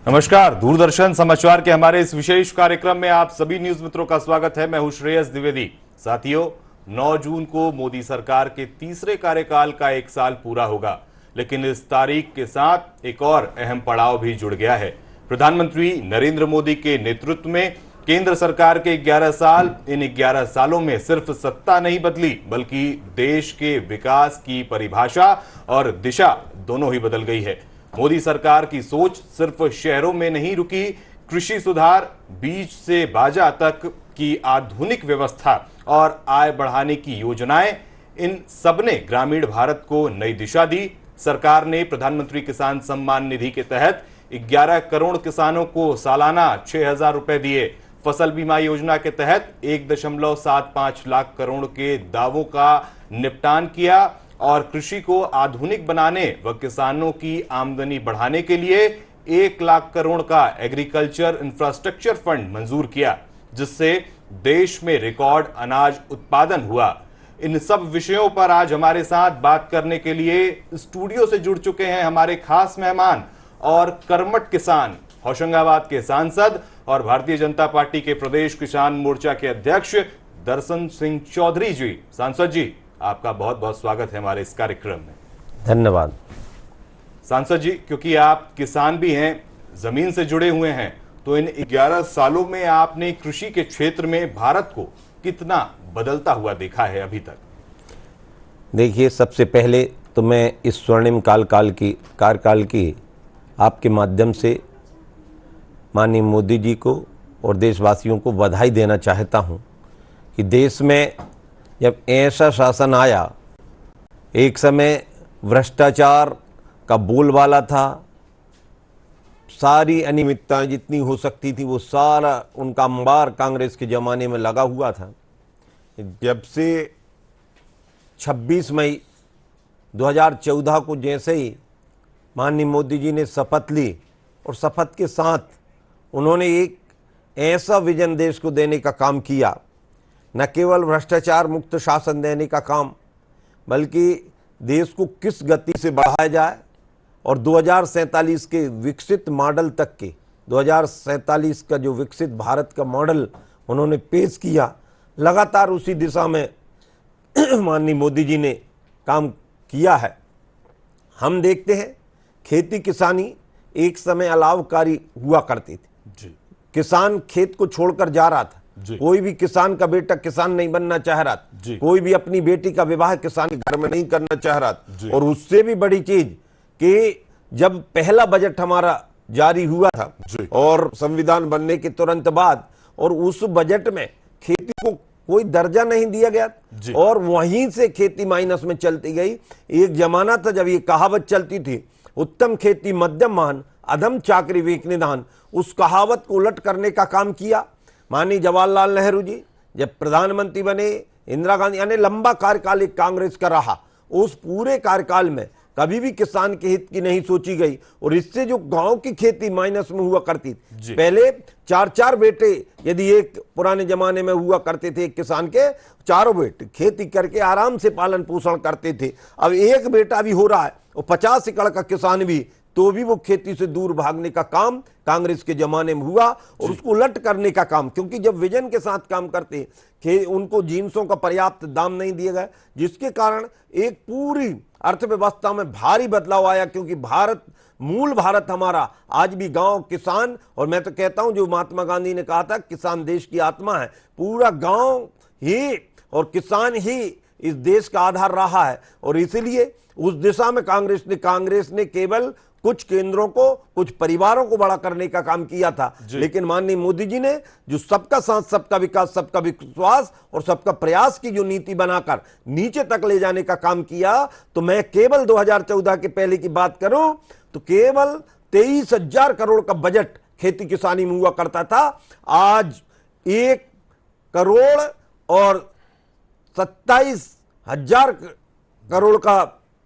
नमस्कार, दूरदर्शन समाचार के हमारे इस विशेष कार्यक्रम में आप सभी न्यूज मित्रों का स्वागत है। मैं हूं श्रेयस द्विवेदी। साथियों, 9 जून को मोदी सरकार के तीसरे कार्यकाल का 1 साल पूरा होगा, लेकिन इस तारीख के साथ एक और अहम पड़ाव भी जुड़ गया है। प्रधानमंत्री नरेंद्र मोदी के नेतृत्व में केंद्र सरकार के 11 साल, इन 11 सालों में सिर्फ सत्ता नहीं बदली, बल्कि देश के विकास की परिभाषा और दिशा दोनों ही बदल गई है। मोदी सरकार की सोच सिर्फ शहरों में नहीं रुकी। कृषि सुधार, बीज से बाजा तक की आधुनिक व्यवस्था और आय बढ़ाने की योजनाएं, इन सब ने ग्रामीण भारत को नई दिशा दी। सरकार ने प्रधानमंत्री किसान सम्मान निधि के तहत 11 करोड़ किसानों को सालाना 6,000 रुपए दिए। फसल बीमा योजना के तहत 1.75 लाख करोड़ के दावों का निपटान किया और कृषि को आधुनिक बनाने व किसानों की आमदनी बढ़ाने के लिए 1 लाख करोड़ का एग्रीकल्चर इंफ्रास्ट्रक्चर फंड मंजूर किया, जिससे देश में रिकॉर्ड अनाज उत्पादन हुआ। इन सब विषयों पर आज हमारे साथ बात करने के लिए स्टूडियो से जुड़ चुके हैं हमारे खास मेहमान और कर्मठ किसान, होशंगाबाद के सांसद और भारतीय जनता पार्टी के प्रदेश किसान मोर्चा के अध्यक्ष दर्शन सिंह चौधरी जी। सांसद जी, आपका बहुत बहुत स्वागत है हमारे इस कार्यक्रम में। धन्यवाद। सांसद जी, क्योंकि आप किसान भी हैं, जमीन से जुड़े हुए हैं, तो इन 11 सालों में आपने कृषि के क्षेत्र में भारत को कितना बदलता हुआ देखा है अभी तक? देखिए, सबसे पहले तो मैं इस स्वर्णिम कार्यकाल की आपके माध्यम से माननीय मोदी जी को और देशवासियों को बधाई देना चाहता हूं कि देश में जब ऐसा शासन आया, एक समय भ्रष्टाचार का बोलबाला था, सारी अनियमितताएं जितनी हो सकती थी वो सारा उनका अंबार कांग्रेस के ज़माने में लगा हुआ था। जब से 26 मई 2014 को जैसे ही माननीय मोदी जी ने शपथ ली और शपथ के साथ उन्होंने एक ऐसा विजन देश को देने का काम किया, न केवल भ्रष्टाचार मुक्त शासन देने का काम, बल्कि देश को किस गति से बढ़ाया जाए और 2047 के विकसित मॉडल तक के 2047 का जो विकसित भारत का मॉडल उन्होंने पेश किया, लगातार उसी दिशा में माननीय मोदी जी ने काम किया है। हम देखते हैं खेती किसानी एक समय अलाभकारी हुआ करती थी। किसान खेत को छोड़कर जा रहा था, कोई भी किसान का बेटा किसान नहीं बनना चाह रहा था, कोई भी अपनी बेटी का विवाह किसान के घर में नहीं करना चाह रहा था। और उससे भी बड़ी चीज कि जब पहला बजट हमारा जारी हुआ था और संविधान बनने के तुरंत बाद, और उस बजट में खेती को कोई दर्जा नहीं दिया गया और वहीं से खेती माइनस में चलती गई। एक जमाना था जब ये कहावत चलती थी, उत्तम खेती मध्यम मान, अधम चाकरी विवेक निदान। उस कहावत को उलट करने का काम किया माननीय जवाहरलाल नेहरू जी जब प्रधानमंत्री बने। इंदिरा गांधी, यानी लंबा कार्यकाल एक कांग्रेस का रहा। उस पूरे कार्यकाल में कभी भी किसान के हित की नहीं सोची गई और इससे जो गांव की खेती माइनस में हुआ करती थी, पहले 4-4 बेटे यदि एक पुराने जमाने में हुआ करते थे, एक किसान के 4 बेटे खेती करके आराम से पालन पोषण करते थे। अब एक बेटा भी हो रहा है और 50 एकड़ का किसान भी तो भी वो खेती से दूर भागने का काम कांग्रेस के जमाने में हुआ और उसको उलट करने का काम, क्योंकि जब विजन के साथ काम करते कि उनको जिन्सों का पर्याप्त दाम नहीं दिए गए, जिसके कारण एक पूरी अर्थव्यवस्था में भारी बदलाव आया। क्योंकि मूल भारत हमारा आज भी गांव, किसान, और मैं तो कहता हूं जो महात्मा गांधी ने कहा था किसान देश की आत्मा है, पूरा गांव ही और किसान ही इस देश का आधार रहा है। और इसीलिए उस दिशा में कांग्रेस ने केवल कुछ केंद्रों को, कुछ परिवारों को बड़ा करने का काम किया था। लेकिन माननीय मोदी जी ने जो सबका साथ, सबका विकास, सबका विश्वास और सबका प्रयास की जो नीति बनाकर नीचे तक ले जाने का काम किया, तो मैं केवल 2014 के पहले की बात करूं तो केवल 23,000 करोड़ का बजट खेती किसानी में हुआ करता था। आज 1 करोड़ और 27,000 करोड़ का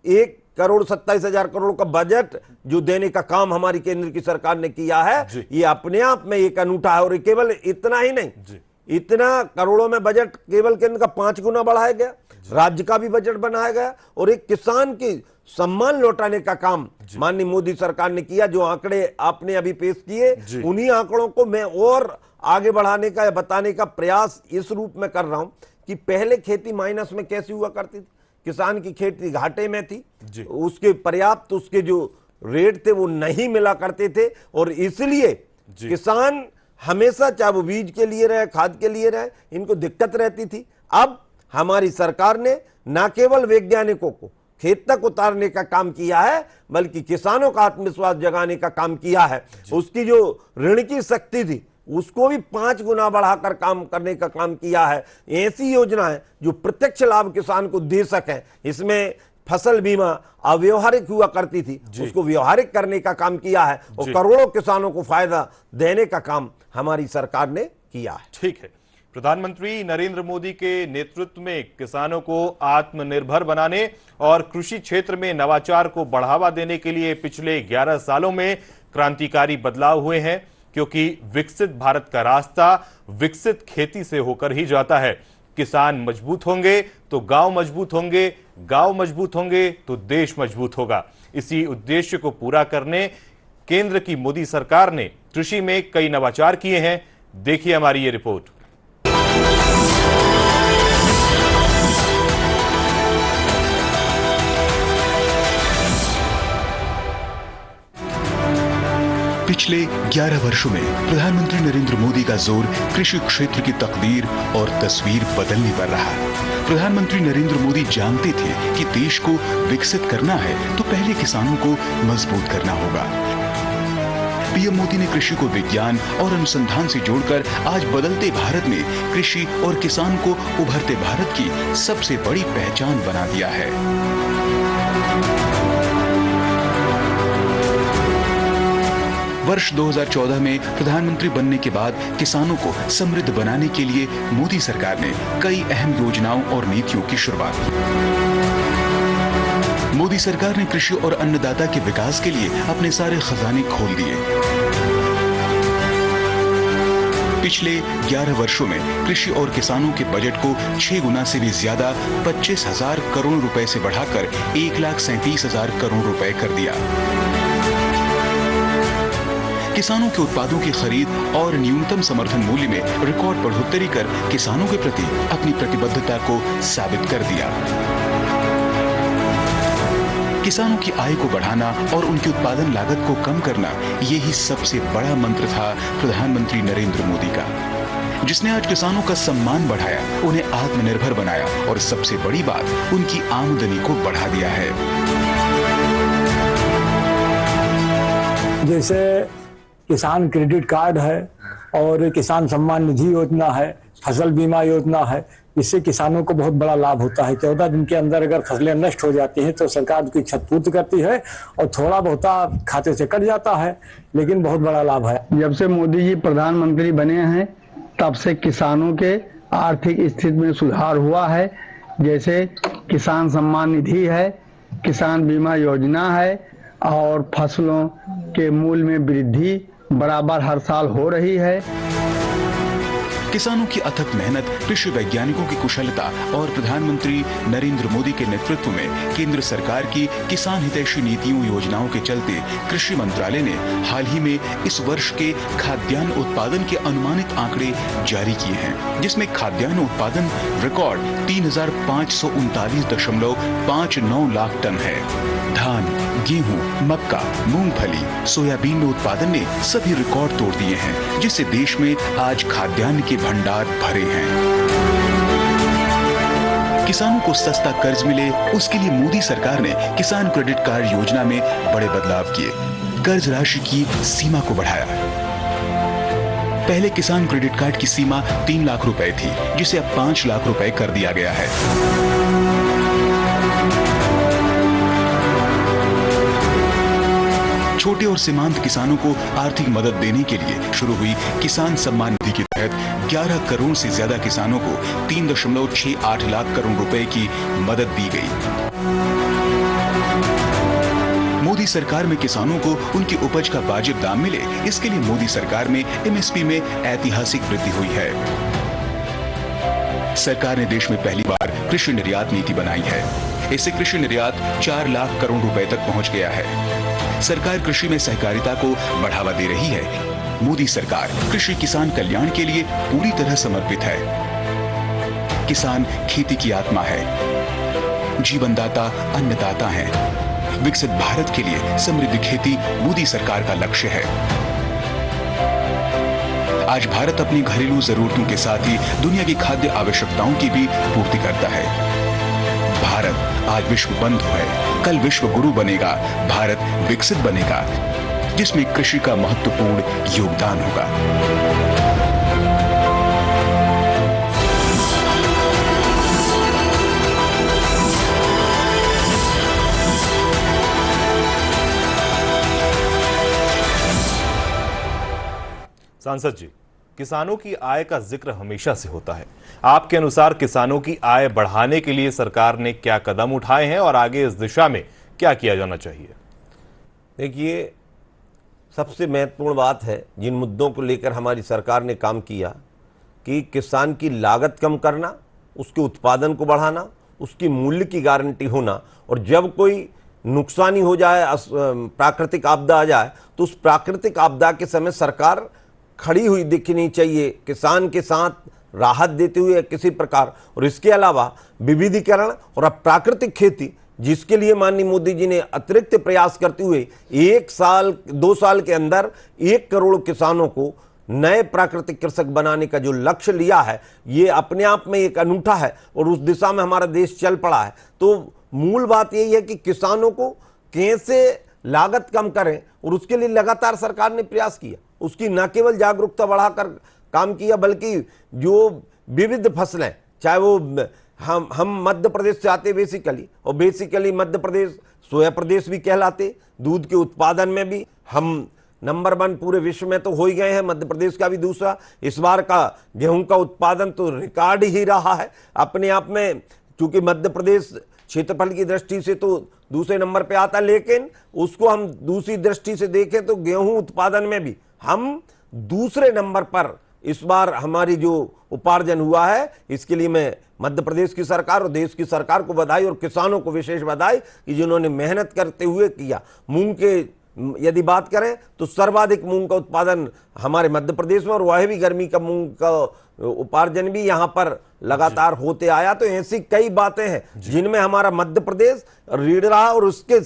1 करोड़ 27,000 करोड़ का बजट जो देने का काम हमारी केंद्र की सरकार ने किया है, ये अपने आप में एक अनूठा है। और केवल इतना ही नहीं, इतना करोड़ों में बजट केवल केंद्र का 5 गुना बढ़ाया गया, राज्य का भी बजट बनाया गया और एक किसान की सम्मान लौटाने का काम माननीय मोदी सरकार ने किया। जो आंकड़े आपने अभी पेश किए, उन्हीं आंकड़ों को मैं और आगे बढ़ाने का या बताने का प्रयास इस रूप में कर रहा हूं कि पहले खेती माइनस में कैसी हुआ करती थी, किसान की खेती घाटे में थी, उसके पर्याप्त उसके जो रेट थे वो नहीं मिला करते थे और इसलिए किसान हमेशा, चाहे वो बीज के लिए रहे, खाद के लिए रहे, इनको दिक्कत रहती थी। अब हमारी सरकार ने न केवल वैज्ञानिकों को खेत तक उतारने का काम किया है, बल्कि किसानों का आत्मविश्वास जगाने का काम किया है। उसकी जो ऋण की शक्ति थी उसको भी 5 गुना बढ़ाकर काम करने का काम किया है। ऐसी योजनाएं जो प्रत्यक्ष लाभ किसान को दे सकें, इसमें फसल बीमा अव्यवहारिक हुआ करती थी, उसको व्यवहारिक करने का काम किया है और करोड़ों किसानों को फायदा देने का काम हमारी सरकार ने किया है। ठीक है, प्रधानमंत्री नरेंद्र मोदी के नेतृत्व में किसानों को आत्मनिर्भर बनाने और कृषि क्षेत्र में नवाचार को बढ़ावा देने के लिए पिछले 11 सालों में क्रांतिकारी बदलाव हुए हैं, क्योंकि विकसित भारत का रास्ता विकसित खेती से होकर ही जाता है। किसान मजबूत होंगे तो गांव मजबूत होंगे, गांव मजबूत होंगे तो देश मजबूत होगा। इसी उद्देश्य को पूरा करने केंद्र की मोदी सरकार ने कृषि में कई नवाचार किए हैं। देखिए हमारी ये रिपोर्ट। पिछले 11 वर्षों में प्रधानमंत्री नरेंद्र मोदी का जोर कृषि क्षेत्र की तकदीर और तस्वीर बदलने पर रहा। प्रधानमंत्री नरेंद्र मोदी जानते थे कि देश को विकसित करना है तो पहले किसानों को मजबूत करना होगा। पीएम मोदी ने कृषि को विज्ञान और अनुसंधान से जोड़कर आज बदलते भारत में कृषि और किसान को उभरते भारत की सबसे बड़ी पहचान बना दिया है। वर्ष 2014 में प्रधानमंत्री बनने के बाद किसानों को समृद्ध बनाने के लिए मोदी सरकार ने कई अहम योजनाओं और नीतियों की शुरुआत की। मोदी सरकार ने कृषि और अन्नदाता के विकास के लिए अपने सारे खजाने खोल दिए। पिछले 11 वर्षों में कृषि और किसानों के बजट को 6 गुना से भी ज्यादा 25,000 करोड़ रुपए से बढ़ाकर 1,37,000 करोड़ रुपए कर दिया। किसानों के उत्पादों की खरीद और न्यूनतम समर्थन मूल्य में रिकॉर्ड बढ़ोतरी कर किसानों के प्रति अपनी प्रतिबद्धता को साबित कर दिया। किसानों की आय को बढ़ाना और उनकी उत्पादन लागत को कम करना, यही सबसे बड़ा मंत्र था प्रधानमंत्री नरेंद्र मोदी का, जिसने आज किसानों का सम्मान बढ़ाया, उन्हें आत्मनिर्भर बनाया और सबसे बड़ी बात, उनकी आमदनी को बढ़ा दिया है। जैसे किसान क्रेडिट कार्ड है और किसान सम्मान निधि योजना है, फसल बीमा योजना है, इससे किसानों को बहुत बड़ा लाभ होता है। 14 दिन के अंदर अगर फसलें नष्ट हो जाती हैं तो सरकार की क्षतिपूर्ति करती है और थोड़ा बहुत खाते से कट जाता है, लेकिन बहुत बड़ा लाभ है। जब से मोदी जी प्रधानमंत्री बने हैं तब से किसानों के आर्थिक स्थिति में सुधार हुआ है। जैसे किसान सम्मान निधि है, किसान बीमा योजना है और फसलों के मूल्य में वृद्धि बराबर हर साल हो रही है। किसानों की अथक मेहनत, कृषि वैज्ञानिकों की कुशलता और प्रधानमंत्री नरेंद्र मोदी के नेतृत्व में केंद्र सरकार की किसान हितैषी नीतियों योजनाओं के चलते कृषि मंत्रालय ने हाल ही में इस वर्ष के खाद्यान्न उत्पादन के अनुमानित आंकड़े जारी किए हैं, जिसमें खाद्यान्न उत्पादन रिकॉर्ड 3,539.59 लाख टन है। धान, गेहूं, मक्का, मूंगफली, सोयाबीन में उत्पादन ने सभी रिकॉर्ड तोड़ दिए हैं, जिससे देश में आज खाद्यान्न के भंडार भरे हैं। किसानों को सस्ता कर्ज मिले, उसके लिए मोदी सरकार ने किसान क्रेडिट कार्ड योजना में बड़े बदलाव किए। कर्ज राशि की सीमा को बढ़ाया। पहले किसान क्रेडिट कार्ड की सीमा 3 लाख रुपए थी, जिसे अब 5 लाख रुपए कर दिया गया है। छोटे और सीमांत किसानों को आर्थिक मदद देने के लिए शुरू हुई किसान सम्मान निधि के तहत 11 करोड़ से ज्यादा किसानों को 3.68 लाख करोड़ रुपए की मदद दी गई। मोदी सरकार में किसानों को उनकी उपज का वाजिब दाम मिले, इसके लिए मोदी सरकार में एमएसपी में ऐतिहासिक वृद्धि हुई है। सरकार ने देश में पहली बार कृषि निर्यात नीति बनाई है। इससे कृषि निर्यात 4 लाख करोड़ रुपए तक पहुंच गया है। सरकार कृषि में सहकारिता को बढ़ावा दे रही है। मोदी सरकार कृषि किसान कल्याण के लिए पूरी तरह समर्पित है। किसान खेती की आत्मा है, जीवनदाता अन्नदाता है। विकसित भारत के लिए समृद्ध खेती मोदी सरकार का लक्ष्य है। आज भारत अपनी घरेलू जरूरतों के साथ ही दुनिया की खाद्य आवश्यकताओं की भी पूर्ति करता है। भारत आज विश्व बंधु है, कल विश्व गुरु बनेगा। भारत विकसित बनेगा, जिसमें कृषि का महत्वपूर्ण योगदान होगा। सांसद जी, किसानों की आय का जिक्र हमेशा से होता है। आपके अनुसार किसानों की आय बढ़ाने के लिए सरकार ने क्या कदम उठाए हैं और आगे इस दिशा में क्या किया जाना चाहिए? देखिए, सबसे महत्वपूर्ण बात है जिन मुद्दों को लेकर हमारी सरकार ने काम किया कि किसान की लागत कम करना, उसके उत्पादन को बढ़ाना, उसकी मूल्य की गारंटी होना, और जब कोई नुकसानी हो जाए, प्राकृतिक आपदा आ जाए, तो उस प्राकृतिक आपदा के समय सरकार खड़ी हुई दिखनी चाहिए, किसान के साथ राहत देते हुए किसी प्रकार। और इसके अलावा विविधीकरण और प्राकृतिक खेती, जिसके लिए माननीय मोदी जी ने अतिरिक्त प्रयास करते हुए 1 साल 2 साल के अंदर 1 करोड़ किसानों को नए प्राकृतिक कृषक बनाने का जो लक्ष्य लिया है, ये अपने आप में एक अनूठा है और उस दिशा में हमारा देश चल पड़ा है। तो मूल बात यही है कि किसानों को कैसे लागत कम करें, और उसके लिए लगातार सरकार ने प्रयास किया। उसकी न केवल जागरूकता बढ़ाकर काम किया, बल्कि जो विविध फसलें, चाहे वो हम मध्य प्रदेश से आते बेसिकली, और बेसिकली मध्य प्रदेश सोया प्रदेश भी कहलाते, दूध के उत्पादन में भी हम नंबर 1 पूरे विश्व में तो हो ही गए हैं, मध्य प्रदेश का भी दूसरा। इस बार का गेहूं का उत्पादन तो रिकॉर्ड ही रहा है अपने आप में, क्योंकि मध्य प्रदेश क्षेत्रफल की दृष्टि से तो दूसरे नंबर पे आता है, लेकिन उसको हम दूसरी दृष्टि से देखें तो गेहूं उत्पादन में भी हम दूसरे नंबर पर इस बार हमारी जो उपार्जन हुआ है, इसके लिए मैं मध्य प्रदेश की सरकार और देश की सरकार को बधाई और किसानों को विशेष बधाई कि जिन्होंने मेहनत करते हुए किया। मूंग के यदि बात करें तो सर्वाधिक मूंग का उत्पादन हमारे मध्य प्रदेश में, और वह भी गर्मी का मूंग का उपार्जन भी यहाँ पर लगातार होते आया। तो ऐसी कई बातें हैं जिनमें हमारा मध्य प्रदेश रीढ़ रहा, और उसके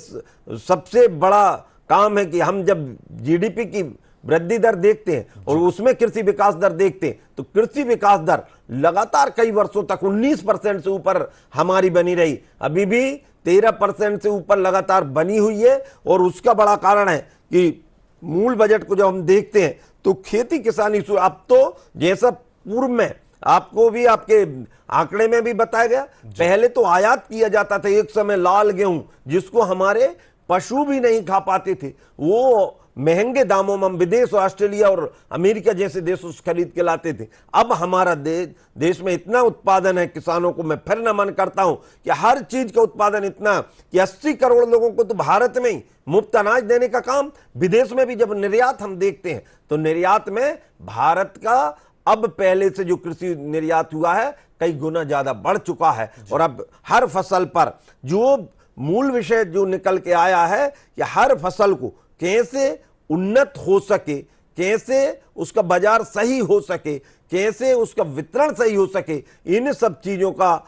सबसे बड़ा काम है कि हम जब जीडीपी की वृद्धि दर देखते हैं और उसमें कृषि विकास दर देखते हैं, तो कृषि विकास दर लगातार कई वर्षों तक 19% से ऊपर हमारी बनी रही, अभी भी 13% से ऊपर लगातार बनी हुई है। और उसका बड़ा कारण है कि मूल बजट को जब हम देखते हैं तो खेती किसानी, अब तो जैसा पूर्व में आपको भी आपके आंकड़े में भी बताया गया, पहले तो आयात किया जाता था एक समय लाल गेहूं, जिसको हमारे पशु भी नहीं खा पाते थे, वो महंगे दामों में हम विदेश, ऑस्ट्रेलिया और अमेरिका जैसे देशों से खरीद के लाते थे। अब हमारा देश में इतना उत्पादन है, किसानों को मैं फिर नमन करता हूं कि हर चीज का उत्पादन इतना कि 80 करोड़ लोगों को तो भारत में ही मुफ्त अनाज देने का काम, विदेश में भी जब निर्यात हम देखते हैं तो निर्यात में भारत का अब पहले से जो कृषि निर्यात हुआ है कई गुना ज्यादा बढ़ चुका है। और अब हर फसल पर जो मूल विषय जो निकल के आया है कि हर फसल को कैसे उन्नत हो सके, कैसे उसका बाजार सही हो सके, कैसे उसका वितरण सही हो सके, इन सब चीजों का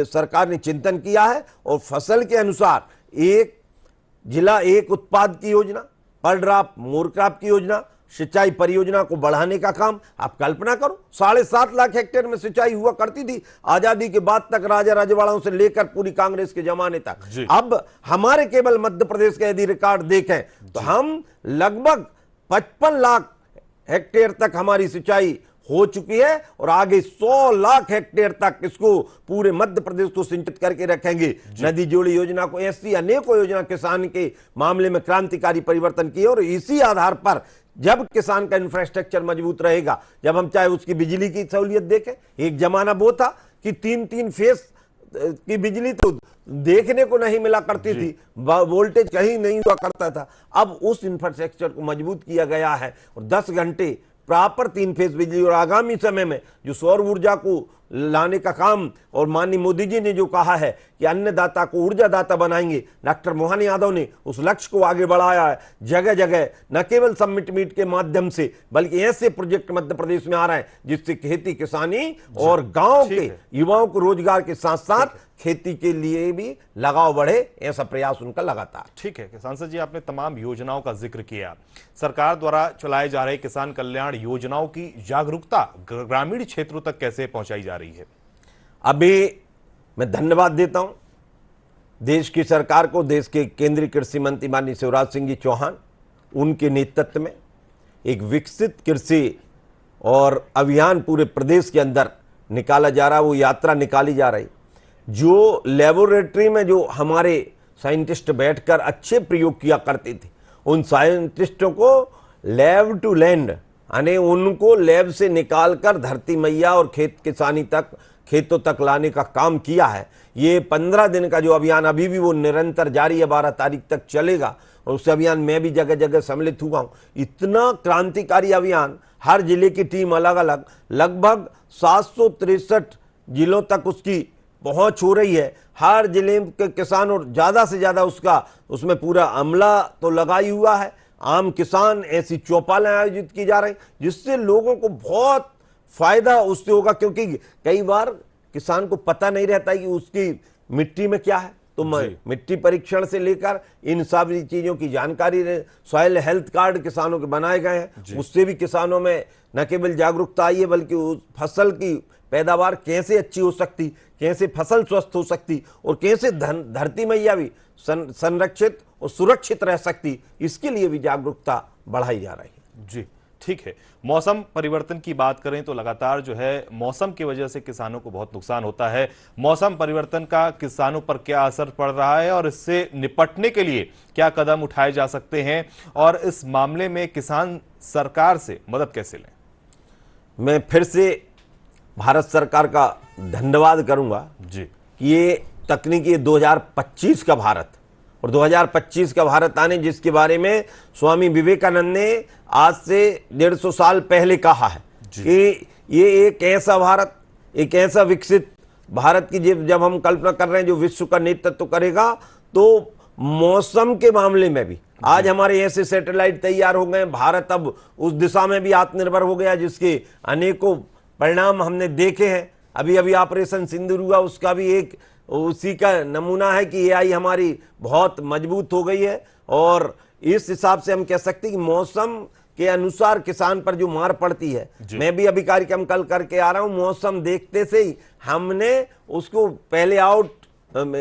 सरकार ने चिंतन किया है। और फसल के अनुसार एक जिला एक उत्पाद की योजना, पर ड्रॉप मोर क्रॉप की योजना, सिंचाई परियोजना को बढ़ाने का काम। आप कल्पना करो 7.5 लाख हेक्टेयर में सिंचाई हुआ करती थी आजादी के बाद तक, राजा रजवाड़ों से लेकर पूरी कांग्रेस के जमाने तक। अब हमारे केवल मध्य प्रदेश का यदि रिकॉर्ड देखें तो हम लगभग 55 लाख हेक्टेयर तक हमारी सिंचाई हो चुकी है और आगे 100 लाख हेक्टेयर तक इसको पूरे मध्य प्रदेश को सिंचित करके रखेंगे। नदी जोड़ी योजना को, ऐसी अनेकों योजना किसान के मामले में क्रांतिकारी परिवर्तन किए। और इसी आधार पर जब किसान का इंफ्रास्ट्रक्चर मजबूत रहेगा, जब हम चाहे उसकी बिजली की सहूलियत देखें, एक जमाना वो था कि 3-3 फेस की बिजली तो देखने को नहीं मिला करती थी, वोल्टेज कहीं नहीं हुआ करता था। अब उस इंफ्रास्ट्रक्चर को मजबूत किया गया है और 10 घंटे प्रॉपर 3 फेज बिजली। और आगामी समय में जो सौर ऊर्जा को लाने का काम, और माननीय मोदी जी ने जो कहा है कि अन्नदाता को ऊर्जादाता बनाएंगे, डॉक्टर मोहन यादव ने उस लक्ष्य को आगे बढ़ाया है। जगह जगह न केवल समिट मीट के माध्यम से बल्कि ऐसे प्रोजेक्ट मध्य प्रदेश में आ रहे हैं जिससे खेती किसानी और गांव के युवाओं को रोजगार के साथ साथ खेती के लिए भी लगाव बढ़े, ऐसा प्रयास उनका लगातार। ठीक है सांसद जी, आपने तमाम योजनाओं का जिक्र किया। सरकार द्वारा चलाए जा रहे किसान कल्याण योजनाओं की जागरूकता ग्रामीण क्षेत्रों तक कैसे पहुंचाई जा रही है? अभी मैं धन्यवाद देता हूं देश की सरकार को, देश के केंद्रीय कृषि मंत्री माननीय शिवराज सिंह जी चौहान, उनके नेतृत्व में एक विकसित कृषि और अभियान पूरे प्रदेश के अंदर निकाला जा रहा है। वो यात्रा निकाली जा रही, जो लेबोरेटरी में जो हमारे साइंटिस्ट बैठकर अच्छे प्रयोग किया करते थे, उन साइंटिस्टों को लैब टू लैंड, यानी उनको लैब से निकालकर धरती मैया और खेत किसानी तक, खेतों तक लाने का काम किया है। ये 15 दिन का जो अभियान अभी भी वो निरंतर जारी है, 12 तारीख तक चलेगा। और उस अभियान में भी जगह जगह सम्मिलित हुआ हूँ। इतना क्रांतिकारी अभियान, हर जिले की टीम अलग अलग, लगभग 763 जिलों तक उसकी पहुंच हो रही है। हर जिले के किसान और ज्यादा से ज्यादा उसमें पूरा अमला तो लगा ही हुआ है। आम किसान ऐसी चौपालें आयोजित की जा रही जिससे लोगों को बहुत फायदा उससे होगा, क्योंकि कई बार किसान को पता नहीं रहता है कि उसकी मिट्टी में क्या है। तो मिट्टी परीक्षण से लेकर इन सारी चीजों की जानकारी, सॉइल हेल्थ कार्ड किसानों के बनाए गए हैं, उससे भी किसानों में न केवल जागरूकता आई है बल्कि उस फसल की पैदावार कैसे अच्छी हो सकती, कैसे फसल स्वस्थ हो सकती और कैसे धरती मैया भी संरक्षित और सुरक्षित रह सकती, इसके लिए भी जागरूकता बढ़ाई जा रही है। जी ठीक है। मौसम परिवर्तन की बात करें तो लगातार जो है मौसम की वजह से किसानों को बहुत नुकसान होता है। मौसम परिवर्तन का किसानों पर क्या असर पड़ रहा है और इससे निपटने के लिए क्या कदम उठाए जा सकते हैं, और इस मामले में किसान सरकार से मदद कैसे लें? मैं फिर से भारत सरकार का धन्यवाद करूंगा जी कि ये तकनीकी 2025 का भारत और 2025 का भारत आने, जिसके बारे में स्वामी विवेकानंद ने आज से 150 साल पहले कहा है कि ये एक ऐसा भारत, एक ऐसा विकसित भारत की जब हम कल्पना कर रहे हैं जो विश्व का नेतृत्व करेगा, तो मौसम के मामले में भी आज हमारे ऐसे सैटेलाइट तैयार हो गए। भारत अब उस दिशा में भी आत्मनिर्भर हो गया जिसके अनेकों परिणाम हमने देखे हैं। अभी अभी ऑपरेशन सिंदूर हुआ, उसका भी एक उसी का नमूना है कि एआई हमारी बहुत मजबूत हो गई है। और इस हिसाब से हम कह सकते हैं कि मौसम के अनुसार किसान पर जो मार पड़ती है, मैं भी अभी कार्यक्रम कल करके आ रहा हूं, मौसम देखते से ही हमने उसको पहले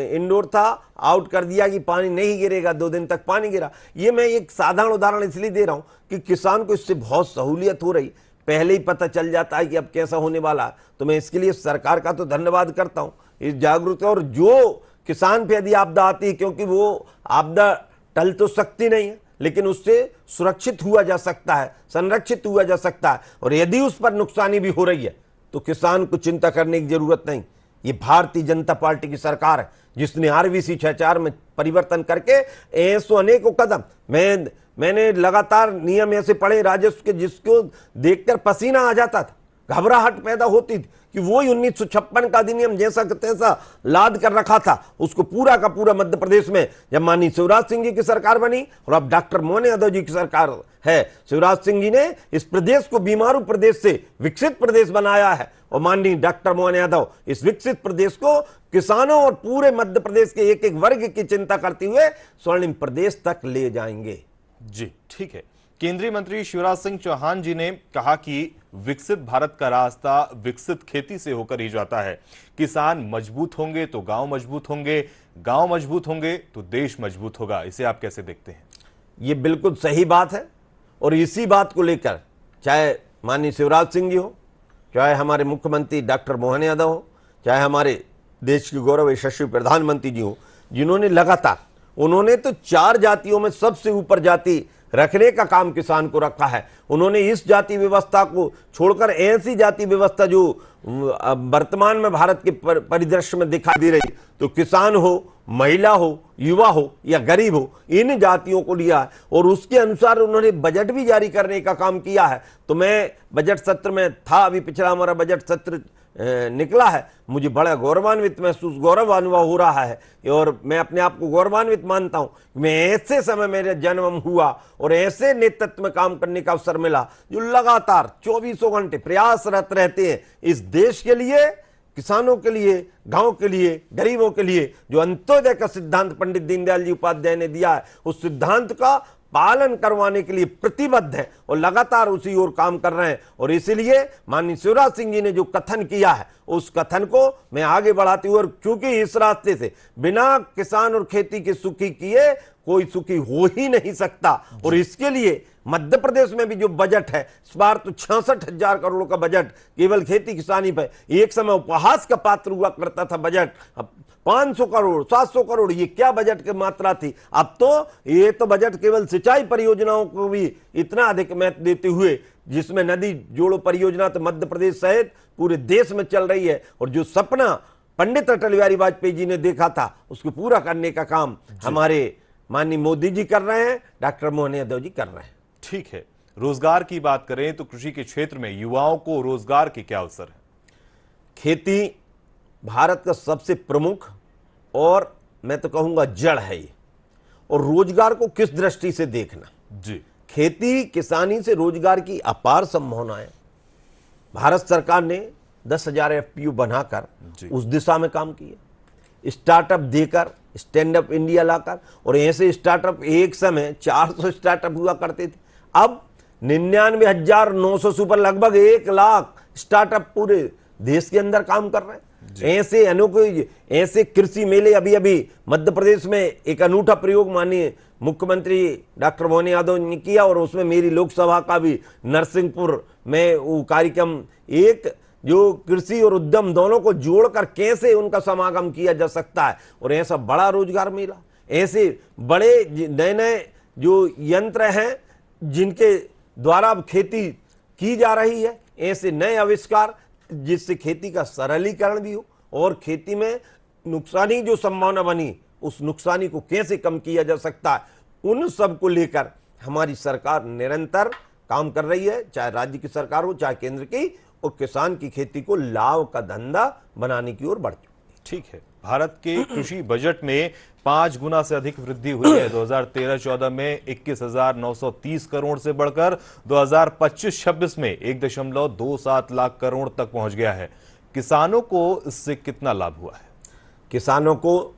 इंडोर था, आउट कर दिया कि पानी नहीं गिरेगा, 2 दिन तक पानी गिरा। ये मैं एक साधारण उदाहरण इसलिए दे रहा हूं कि किसान को इससे बहुत सहूलियत हो रही, पहले ही पता चल जाता है कि अब कैसा होने वाला। तो मैं इसके लिए सरकार का तो धन्यवाद करता हूं, इस जागरूकता। और जो किसान पे यदि आपदा आती है, क्योंकि वो आपदा टल तो सकती नहीं है लेकिन उससे सुरक्षित हुआ जा सकता है, संरक्षित हुआ जा सकता है। और यदि उस पर नुकसानी भी हो रही है तो किसान को चिंता करने की जरूरत नहीं। ये भारतीय जनता पार्टी की सरकार है जिसने RVC 64 में परिवर्तन करके ऐसो अनेकों कदम, मैंने लगातार नियम ऐसे पढ़े राजस्व के जिसको देखकर पसीना आ जाता था। घबराहट पैदा होती थी कि वो ही 1956 का अधिनियम जैसा का तैसा लाद कर रखा था, उसको पूरा का पूरा मध्य प्रदेश में जब माननीय शिवराज सिंह जी की सरकार बनी और अब डॉक्टर मोहन यादव जी की सरकार है, शिवराज सिंह जी ने इस प्रदेश को बीमारू प्रदेश से विकसित प्रदेश बनाया है और माननीय डॉक्टर मोहन यादव इस विकसित प्रदेश को किसानों और पूरे मध्य प्रदेश के एक एक वर्ग की चिंता करते हुए स्वर्णिम प्रदेश तक ले जाएंगे। जी ठीक है। केंद्रीय मंत्री शिवराज सिंह चौहान जी ने कहा कि विकसित भारत का रास्ता विकसित खेती से होकर ही जाता है। किसान मजबूत होंगे तो गांव मजबूत होंगे, गांव मजबूत होंगे तो देश मजबूत होगा। इसे आप कैसे देखते हैं? ये बिल्कुल सही बात है और इसी बात को लेकर चाहे माननीय शिवराज सिंह जी हो, चाहे हमारे मुख्यमंत्री डॉक्टर मोहन यादव हो, चाहे हमारे देश के गौरव यशस्वी प्रधानमंत्री जी हो, जिन्होंने लगातार उन्होंने तो 4 जातियों में सबसे ऊपर जाति रखने का काम किसान को रखा है। उन्होंने इस जाति व्यवस्था को छोड़कर ऐसी जाति व्यवस्था जो वर्तमान में भारत के परिदृश्य में दिखाई दे रही, तो किसान हो, महिला हो, युवा हो या गरीब हो, इन जातियों को लिया है और उसके अनुसार उन्होंने बजट भी जारी करने का काम किया है। तो मैं बजट सत्र में था, अभी पिछला हमारा बजट सत्र निकला है, मुझे बड़ा गौरवान्वित महसूस गौरव अनुभव हो रहा है और मैं अपने आप को गौरवान्वित मानता हूं कि मैं ऐसे समय मेरे जन्म हुआ और ऐसे नेतृत्व में काम करने का अवसर मिला जो लगातार 24 घंटे प्रयासरत रहते हैं इस देश के लिए, किसानों के लिए, गांव के लिए, गरीबों के लिए। जो अंत्योदय का सिद्धांत पंडित दीनदयाल जी उपाध्याय ने दिया है, उस सिद्धांत का पालन करवाने के लिए प्रतिबद्ध है और लगातार उसी ओर काम कर रहे हैं। और इसीलिए माननीय शिवराज सिंह जी ने जो कथन किया है उस कथन को मैं आगे बढ़ाती हूँ। और क्योंकि इस रास्ते से बिना किसान और खेती के सुखी किए कोई सुखी हो ही नहीं सकता और इसके लिए मध्य प्रदेश में भी जो बजट है इस बार तो 66,000 करोड़ का बजट केवल खेती किसानी पर, एक समय उपहास का पात्र हुआ करता था बजट। अब 500 करोड़ 700 करोड़ ये क्या बजट की मात्रा थी, अब तो ये तो बजट केवल सिंचाई परियोजनाओं को भी इतना अधिक महत्व देते हुए, जिसमें नदी जोड़ो परियोजना तो मध्य प्रदेश सहित पूरे देश में चल रही है और जो सपना पंडित अटल बिहारी वाजपेयी जी ने देखा था उसको पूरा करने का काम हमारे माननीय मोदी जी कर रहे हैं, डॉक्टर मोहन यादव जी कर रहे हैं। ठीक है। रोजगार की बात करें तो कृषि के क्षेत्र में युवाओं को रोजगार के क्या अवसर है? खेती भारत का सबसे प्रमुख और मैं तो कहूंगा जड़ है ये, और रोजगार को किस दृष्टि से देखना जी। खेती किसानी से रोजगार की अपार संभावनाएं। भारत सरकार ने 10,000 FPU बनाकर उस दिशा में काम किया, स्टार्टअप देकर, स्टैंड अप इंडिया लाकर, और ऐसे स्टार्टअप एक समय 400 स्टार्टअप हुआ करते थे, अब 99,900 से ऊपर लगभग 1 लाख स्टार्टअप पूरे देश के अंदर काम कर रहे हैं। ऐसे अनोखे ऐसे कृषि मेले अभी अभी मध्य प्रदेश में एक अनूठा प्रयोग माननीय मुख्यमंत्री डॉक्टर मोहन यादव ने किया और उसमें मेरी लोकसभा का भी नरसिंहपुर में वो कार्यक्रम, एक जो कृषि और उद्यम दोनों को जोड़कर कैसे उनका समागम किया जा सकता है और ऐसा बड़ा रोजगार मेला, ऐसे बड़े नए नए जो यंत्र हैं जिनके द्वारा अब खेती की जा रही है, ऐसे नए आविष्कार जिससे खेती का सरलीकरण भी हो और खेती में नुकसानी जो संभावना बनी उस नुकसानी को कैसे कम किया जा सकता है, उन सब को लेकर हमारी सरकार निरंतर काम कर रही है, चाहे राज्य की सरकार हो चाहे केंद्र की, और किसान की खेती को लाभ का धंधा बनाने की ओर बढ़ चुकी है। ठीक है। भारत के कृषि बजट में 5 गुना से अधिक वृद्धि हुई है। 2013-14 में 21,930 करोड़ से बढ़कर 2025-26 में 1.27 लाख करोड़ तक पहुंच गया है। किसानों को इससे कितना लाभ हुआ है? किसानों को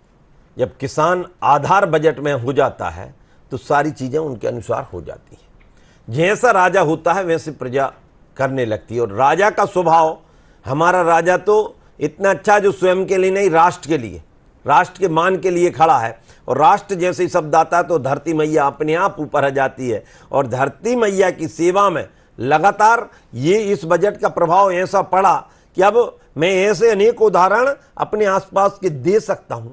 जब किसान आधार बजट में हो जाता है तो सारी चीजें उनके अनुसार हो जाती हैं। जैसा राजा होता है वैसे प्रजा करने लगती है और राजा का स्वभाव, हमारा राजा तो इतना अच्छा जो स्वयं के लिए नहीं राष्ट्र के लिए, राष्ट्र के मान के लिए खड़ा है, और राष्ट्र जैसे ही शब्द आता है तो धरती मैया अपने आप ऊपर आ जाती है और धरती मैया की सेवा में लगातार ये इस बजट का प्रभाव ऐसा पड़ा कि अब मैं ऐसे अनेक उदाहरण अपने आसपास के दे सकता हूं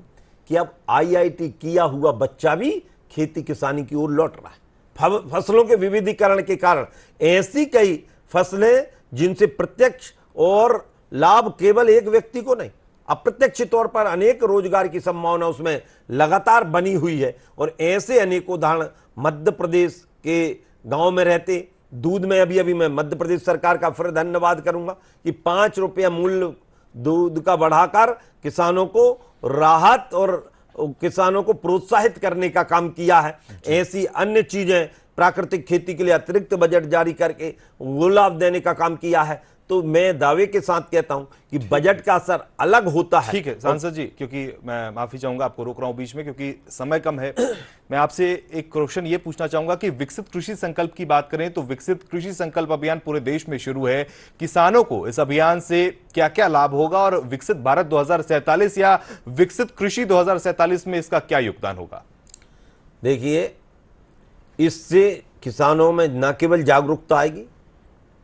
कि अब IIT किया हुआ बच्चा भी खेती किसानी की ओर लौट रहा है। फसलों के विविधीकरण के कारण ऐसी कई फसलें जिनसे प्रत्यक्ष और लाभ केवल एक व्यक्ति को नहीं, अप्रत्यक्ष तौर पर अनेक रोजगार की संभावना उसमें लगातार बनी हुई है। और ऐसे अनेक उदाहरण मध्य प्रदेश के गांव में रहते दूध में अभी अभी मैं मध्य प्रदेश सरकार का फिर धन्यवाद करूंगा कि 5 रुपया मूल्य दूध का बढ़ाकर किसानों को राहत और किसानों को प्रोत्साहित करने का काम किया है। ऐसी अन्य चीजें प्राकृतिक खेती के लिए अतिरिक्त बजट जारी करके वो लाभ देने का काम किया है। तो मैं दावे के साथ कहता हूं कि बजट का असर अलग होता है। ठीक है सांसद जी, क्योंकि मैं माफी चाहूंगा, आपको रोक रहा हूं बीच में क्योंकि समय कम है। मैं आपसे एक क्वेश्चन ये पूछना चाहूंगा कि विकसित कृषि संकल्प की बात करें तो विकसित कृषि संकल्प अभियान पूरे देश में शुरू है। किसानों को इस अभियान से क्या क्या लाभ होगा और विकसित भारत 2047 या विकसित कृषि 2047 में इसका क्या योगदान होगा? देखिए, इससे किसानों में न केवल जागरूकता आएगी,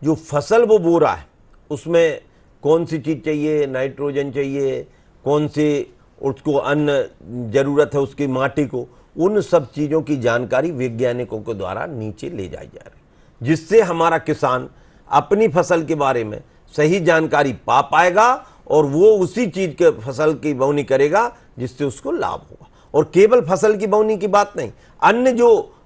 जो फसल वो बो रहा है उसमें कौन सी चीज़ चाहिए, नाइट्रोजन चाहिए, कौन सी उसको अन्न जरूरत है उसकी माटी को, उन सब चीज़ों की जानकारी वैज्ञानिकों के द्वारा नीचे ले जाई जा रही, जिससे हमारा किसान अपनी फसल के बारे में सही जानकारी पा पाएगा और वो उसी चीज़ के फसल की बोनी करेगा जिससे उसको लाभ होगा। और केवल फसल की बोनी की बात नहीं, अन्य जो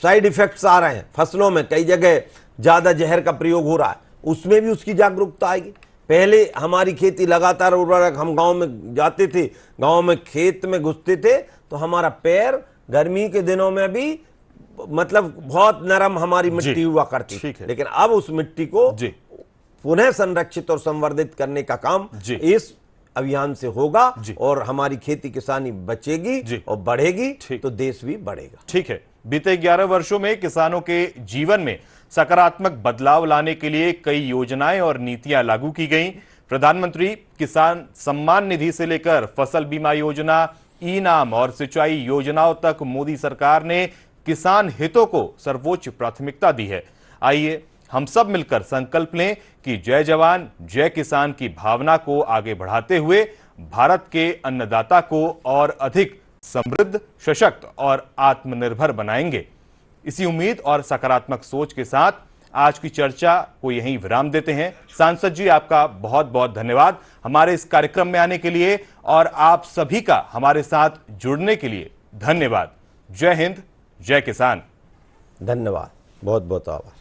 साइड इफेक्ट्स आ रहे हैं फसलों में, कई जगह ज़्यादा जहर का प्रयोग हो रहा है, उसमें भी उसकी जागरूकता आएगी। पहले हमारी खेती लगातार उर्वरक, हम गांव में जाते थे, गांव में खेत में घुसते थे तो हमारा पैर गर्मी के दिनों में भी मतलब बहुत नरम हमारी मिट्टी हुआ करती थी, लेकिन अब उस मिट्टी को पुनः संरक्षित और संवर्धित करने का काम इस अभियान से होगा और हमारी खेती किसानी बचेगी और बढ़ेगी तो देश भी बढ़ेगा। ठीक है, बीते 11 वर्षों में किसानों के जीवन में सकारात्मक बदलाव लाने के लिए कई योजनाएं और नीतियां लागू की गईं। प्रधानमंत्री किसान सम्मान निधि से लेकर फसल बीमा योजना, ई-नाम और सिंचाई योजनाओं तक मोदी सरकार ने किसान हितों को सर्वोच्च प्राथमिकता दी है। आइए हम सब मिलकर संकल्प लें कि जय जवान जय किसान की भावना को आगे बढ़ाते हुए भारत के अन्नदाता को और अधिक समृद्ध, सशक्त और आत्मनिर्भर बनाएंगे। इसी उम्मीद और सकारात्मक सोच के साथ आज की चर्चा को यहीं विराम देते हैं। सांसद जी, आपका बहुत बहुत धन्यवाद हमारे इस कार्यक्रम में आने के लिए और आप सभी का हमारे साथ जुड़ने के लिए धन्यवाद। जय हिंद, जय किसान। धन्यवाद, बहुत बहुत आभार।